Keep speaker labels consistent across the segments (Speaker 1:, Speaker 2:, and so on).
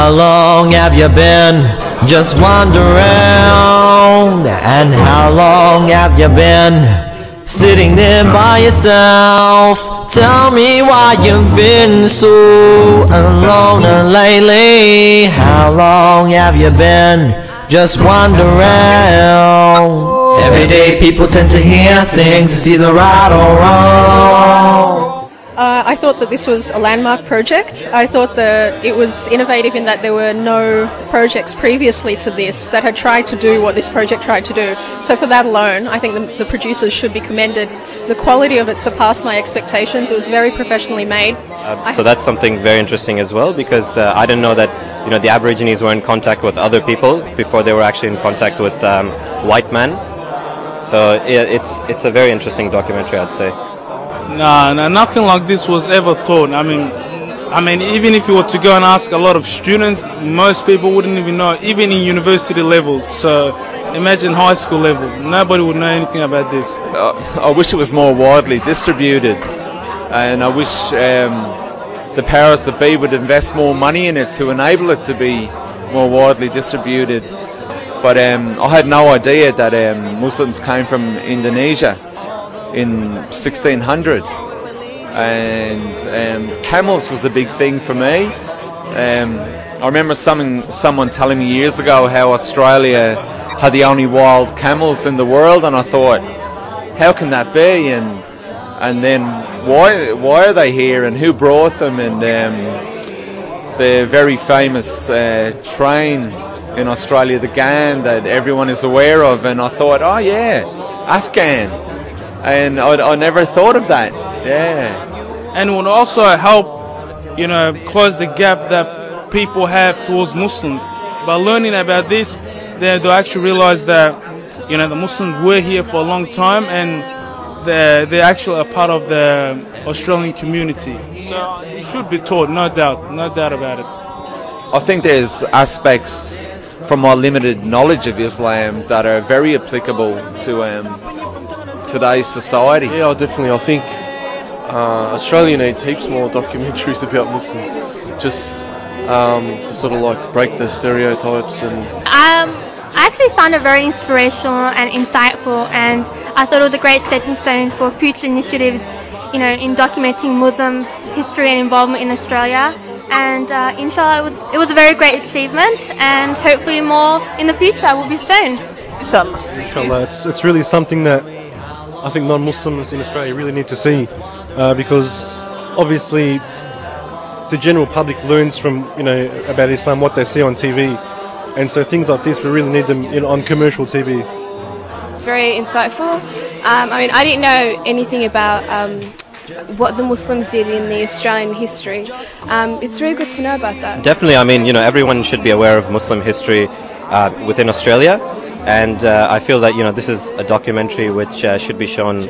Speaker 1: how long have you been just wandering? And how long have you been sitting there by yourself? Tell me why you've been so alone lately. How long have you been just wandering? Every day people tend to hear things, it's either right or wrong.
Speaker 2: I thought that this was a landmark project. I thought that it was innovative in that there were no projects previously to this that had tried to do what this project tried to do. So for that alone, I think the producers should be commended. The quality of it surpassed my expectations. It was very professionally made.
Speaker 3: So that's something very interesting as well, because I didn't know that the Aborigines were in contact with other people before they were actually in contact with white men. So it's a very interesting documentary, I'd say.
Speaker 4: No, nothing like this was ever taught. I mean, even if you were to go and ask a lot of students, most people wouldn't even know, even in university level. So imagine high school level. Nobody would know anything about this.
Speaker 5: I wish it was more widely distributed, and I wish the powers that be would invest more money in it to enable it to be more widely distributed. But I had no idea that Muslims came from Indonesia in 1600, and camels was a big thing for me. I remember someone telling me years ago how Australia had the only wild camels in the world, and I thought, how can that be? And then why are they here, and who brought them? And the very famous train in Australia, the GAN, that everyone is aware of, and I thought, oh yeah, Afghan. And I never thought of that. Yeah. And
Speaker 4: it would also help, close the gap that people have towards Muslims. By learning about this, they'll actually realize that, the Muslims were here for a long time, and they're actually a part of the Australian community. So it should be taught, no doubt about it.
Speaker 5: I think there's aspects from my limited knowledge of Islam that are very applicable to today's society.
Speaker 6: Yeah, definitely. I think Australia needs heaps more documentaries about Muslims, just to sort of like break the stereotypes. And
Speaker 7: I actually found it very inspirational and insightful, and I thought it was a great stepping stone for future initiatives, in documenting Muslim history and involvement in Australia. And inshallah, it was a very great achievement, and hopefully more in the future will be shown. Inshallah.
Speaker 8: Inshallah, it's really something that I think non-Muslims in Australia really need to see, because obviously the general public learns from about Islam what they see on TV, and so things like this we really need them on commercial TV.
Speaker 9: Very insightful. I didn't know anything about what the Muslims did in the Australian history. It's really good to know about that.
Speaker 3: Definitely. Everyone should be aware of Muslim history within Australia. And I feel that this is a documentary which should be shown,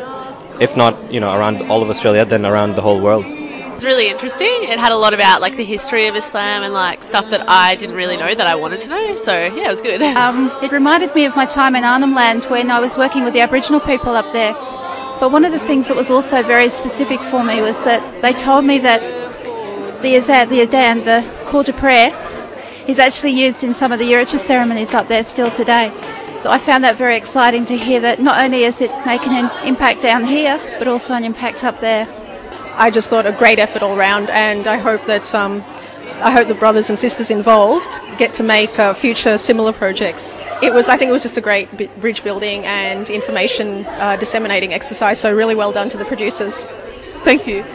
Speaker 3: if not around all of Australia, then around the whole world.
Speaker 10: It's really interesting. It had a lot about the history of Islam and stuff that I didn't really know that I wanted to know. So yeah, it was good.
Speaker 11: It reminded me of my time in Arnhem Land when I was working with the Aboriginal people up there. But one of the things that was also very specific for me was that they told me that the adhan, the call to prayer, is actually used in some of the Yirritja ceremonies up there still today. So I found that very exciting to hear that not only is it making an impact down here, but also an impact up there.
Speaker 2: I just thought a great effort all round, and I hope that the brothers and sisters involved get to make future similar projects. I think it was just a great bridge building and information disseminating exercise. So really well done to the producers. Thank you.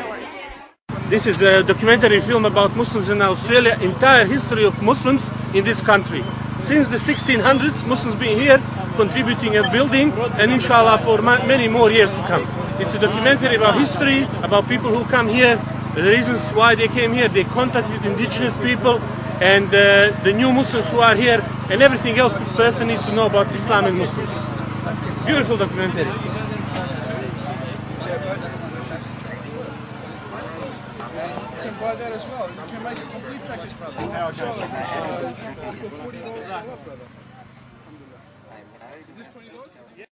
Speaker 12: This is a documentary film about Muslims in Australia, entire history of Muslims in this country. Since the 1600s, Muslims been here contributing and building, and inshallah for many more years to come. It's a documentary about history, about people who come here, the reasons why they came here. They contacted indigenous people and the new Muslims who are here, and everything else the person needs to know about Islam and Muslims. Beautiful documentary.
Speaker 13: Buy that as well. You can make a complete package, brother. $40 up, brother. Is this $20?